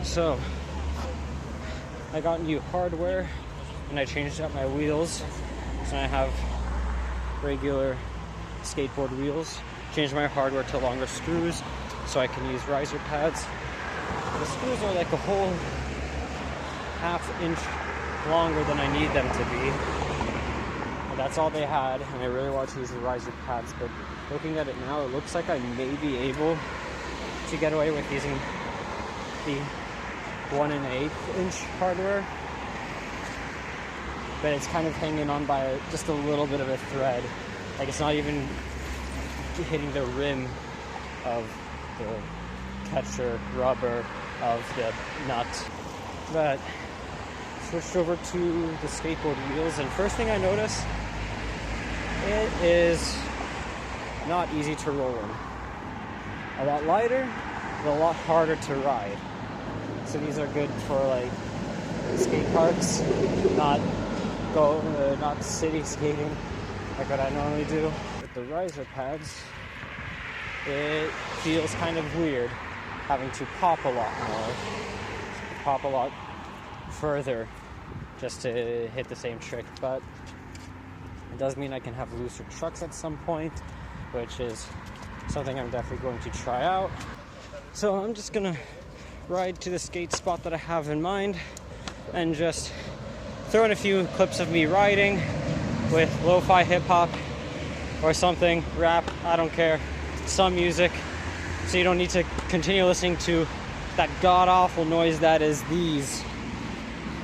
So I got new hardware and I changed out my wheels. So I have regular skateboard wheels. Changed my hardware to longer screws so I can use riser pads. The screws are like a whole ½ inch longer than I need them to be. And that's all they had, and I really want to use the riser pads, but looking at it now, it looks like I may be able to get away with using the 1 1/8 inch hardware. But it's kind of hanging on by just a little bit of a thread. Like it's not even hitting the rim of the catcher rubber of the nut. But switched over to the skateboard wheels, and first thing I noticed, it is not easy to roll in. A lot lighter, but a lot harder to ride. So these are good for like skate parks, not city skating like what I normally do. With the riser pads, it feels kind of weird having to pop a lot more, pop a lot further just to hit the same trick, but it does mean I can have looser trucks at some point, which is something I'm definitely going to try out. So I'm just gonna ride to the skate spot that I have in mind and just throw in a few clips of me riding with lo-fi hip-hop or something, rap, I don't care, some music, so you don't need to continue listening to that god-awful noise that is these.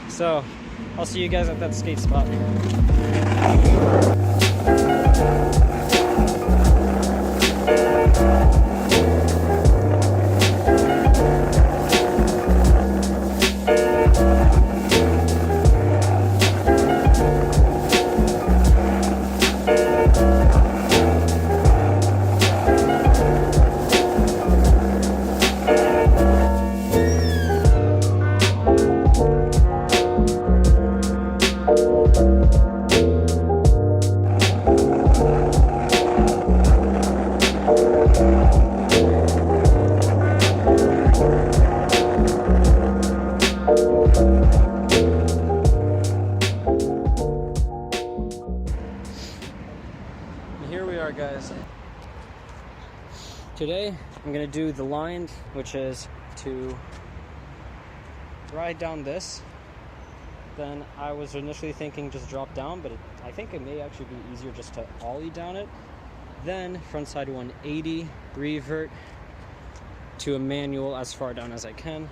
So I'll see you guys at that skate spot. Here we are, guys. Today I'm gonna do the line, which is to ride down this. Then I was initially thinking just drop down, but I think it may actually be easier just to ollie down it. Then frontside 180, revert to a manual as far down as I can.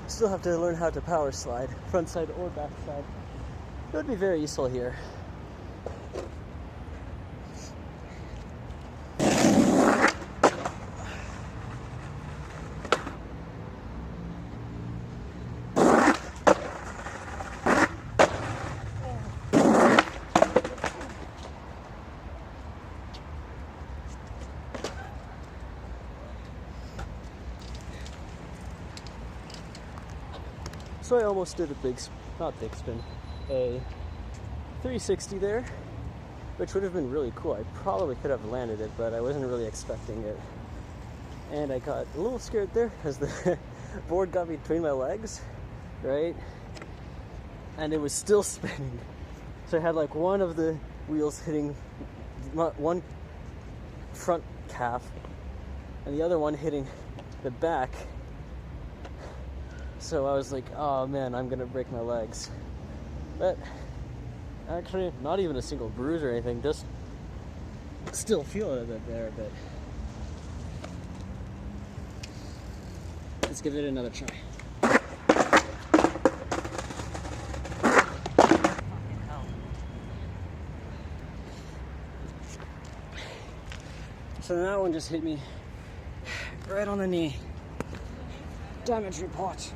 Still have to learn how to power slide, front side or back side. It would be very useful here. So I almost did a not big spin, a 360 there, which would have been really cool. I probably could have landed it, but I wasn't really expecting it. And I got a little scared there because the board got between my legs, right? And it was still spinning. So I had like one of the wheels hitting one front calf and the other one hitting the back. So I was like, oh man, I'm gonna break my legs. But actually, not even a single bruise or anything, just still feel it a bit there, but let's give it another try. So that one just hit me right on the knee. Damage report.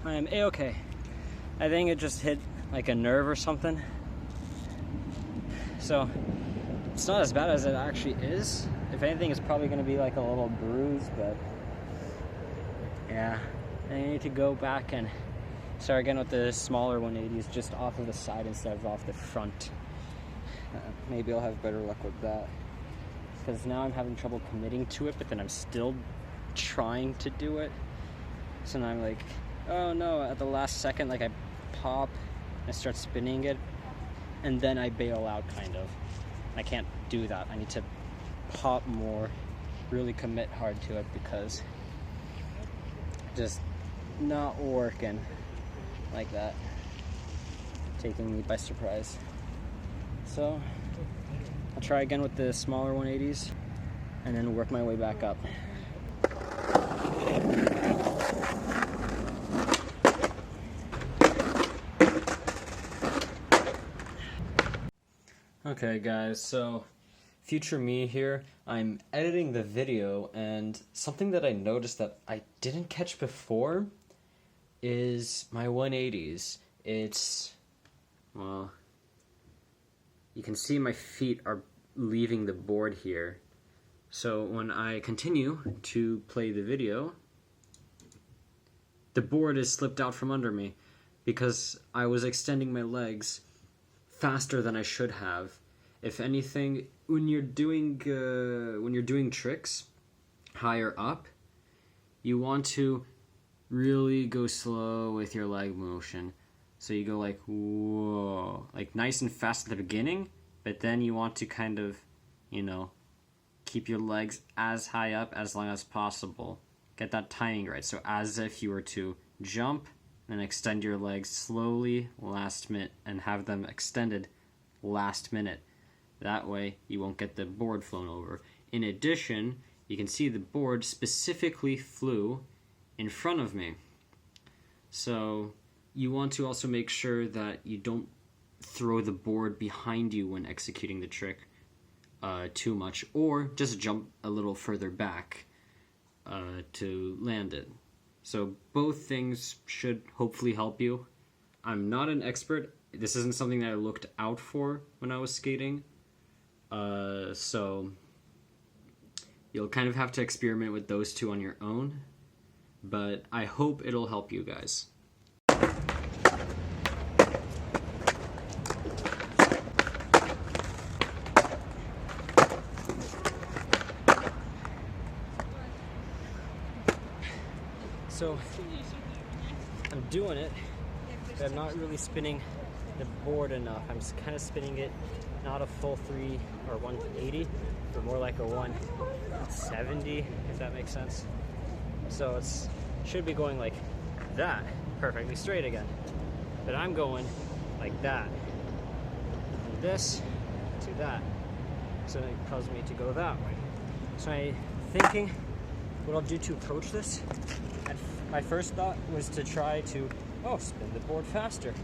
I am a-okay. I think it just hit like a nerve or something. So it's not as bad as it actually is. If anything, it's probably gonna be like a little bruise, but yeah. I need to go back and start again with the smaller 180s, just off of the side instead of off the front. Maybe I'll have better luck with that. Because now I'm having trouble committing to it, but then I'm still trying to do it. So now I'm like, oh no, at the last second, like I pop, I start spinning it, and then I bail out, kind of. I can't do that. I need to pop more, really commit hard to it, because just not working like that, taking me by surprise. So I'll try again with the smaller 180s and then work my way back up. Okay guys, so future me here, I'm editing the video, and something that I noticed that I didn't catch before is my 180s. It's, well, you can see my feet are leaving the board here. So when I continue to play the video, the board is slipped out from under me because I was extending my legs faster than I should have. If anything, when you're doing tricks higher up, you want to really go slow with your leg motion. So you go like, whoa, like nice and fast at the beginning, but then you want to kind of, you know, keep your legs as high up as long as possible. Get that timing right. So as if you were to jump and extend your legs slowly last minute and have them extended last minute. That way you won't get the board flown over. In addition, you can see the board specifically flew in front of me. So you want to also make sure that you don't throw the board behind you when executing the trick too much, or just jump a little further back to land it. So both things should hopefully help you. I'm not an expert. This isn't something that I looked out for when I was skating. So you'll kind of have to experiment with those two on your own, but I hope it'll help you guys. So I'm doing it, but I'm not really spinning the board enough. I'm just kind of spinning it, not a full 3 or 180, but more like a 170, if that makes sense. So it should be going like that, perfectly straight again. But I'm going like that, from this to that. So it caused me to go that way. So I'm thinking what I'll do to approach this. My first thought was to try to, spin the board faster.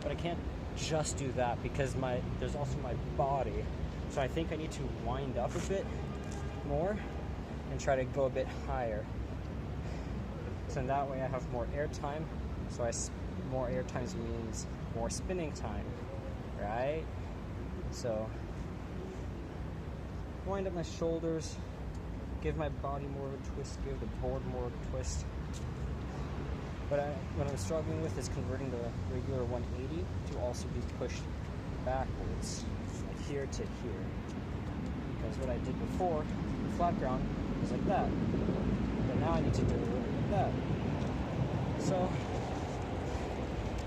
But I can't just do that because there's also my body. So I think I need to wind up a bit more and try to go a bit higher. So in that way I have more air time. So more air time means more spinning time, right? So wind up my shoulders, give my body more of a twist, give the board more of a twist. But what I'm struggling with is converting the regular 180 to also be pushed backwards, like here to here. Because what I did before, the flat ground, was like that. But now I need to do it like that. So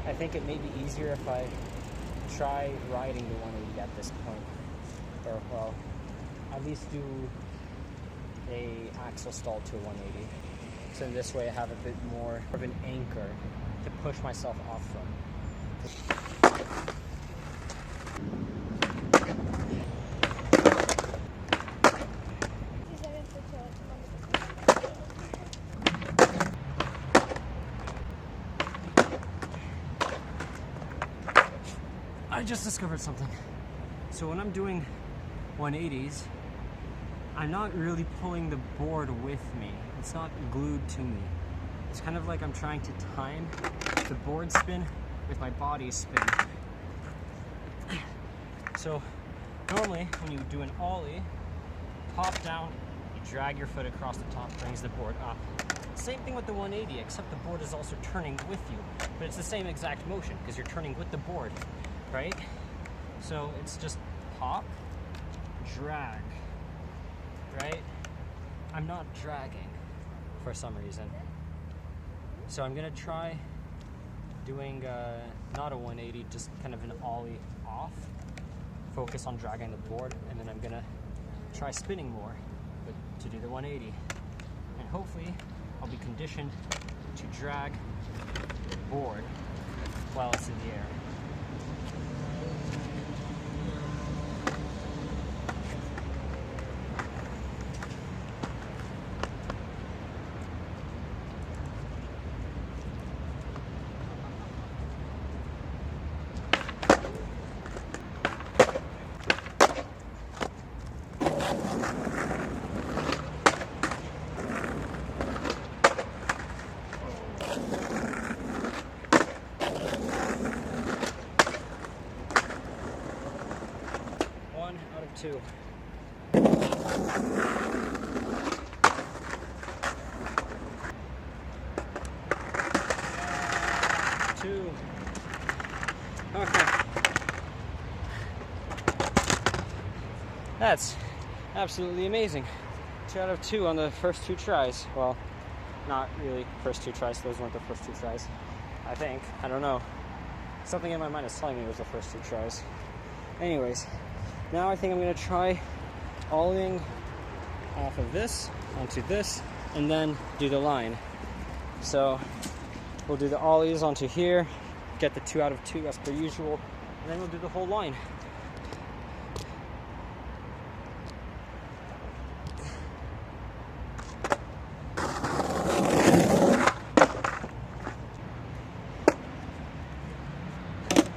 I think it may be easier if I try riding the 180 at this point. Or, well, at least do a axle stall to a 180. So in this way I have a bit more of an anchor to push myself off from. I just discovered something. So when I'm doing 180s, I'm not really pulling the board with me. It's not glued to me. It's kind of like I'm trying to time the board spin with my body spin. So normally when you do an ollie, pop down, you drag your foot across the top, brings the board up. Same thing with the 180, except the board is also turning with you. But it's the same exact motion because you're turning with the board, right? So it's just pop, drag, right? I'm not dragging for some reason. So I'm gonna try doing not a 180, just kind of an ollie off. Focus on dragging the board, and then I'm gonna try spinning more to do the 180. And hopefully I'll be conditioned to drag the board while it's in the air. Two. Two. Okay. That's absolutely amazing. 2 out of 2 on the first 2 tries. Well, not really first 2 tries. Those weren't the first 2 tries. I think. I don't know. Something in my mind is telling me it was the first 2 tries. Anyways. Now I think I'm going to try ollieing off of this onto this and then do the line. So we'll do the ollies onto here, get the 2 out of 2 as per usual, and then we'll do the whole line.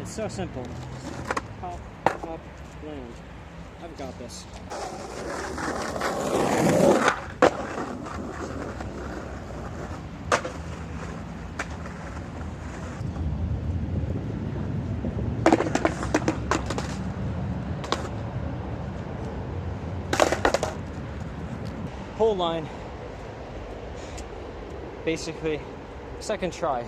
It's so simple. Pop, up, land. I've got this. Whole line. Basically, second try.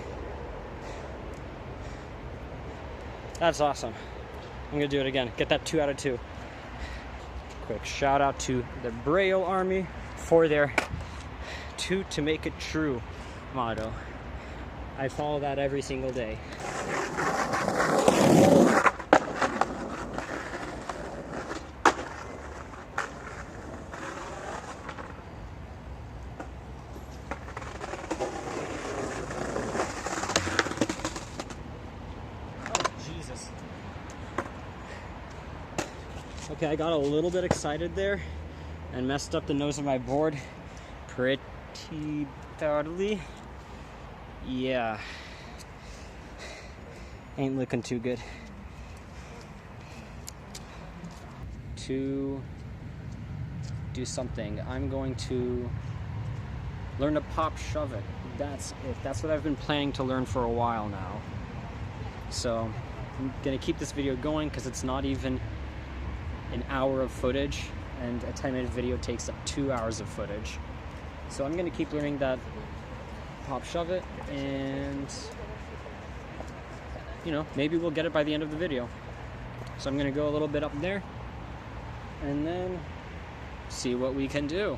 That's awesome. I'm gonna do it again. Get that 2 out of 2. Quick shout out to the Braille Army for their 2 to make it true motto. I follow that every single day. Okay, I got a little bit excited there and messed up the nose of my board pretty badly. Yeah, ain't looking too good. To do something, I'm going to learn to pop shove it. That's it. That's what I've been planning to learn for a while now. So I'm gonna keep this video going because it's not even an hour of footage, and a 10-minute video takes up 2 hours of footage. So I'm gonna keep learning that pop shove it, and you know, maybe we'll get it by the end of the video. So I'm gonna go a little bit up there and then see what we can do.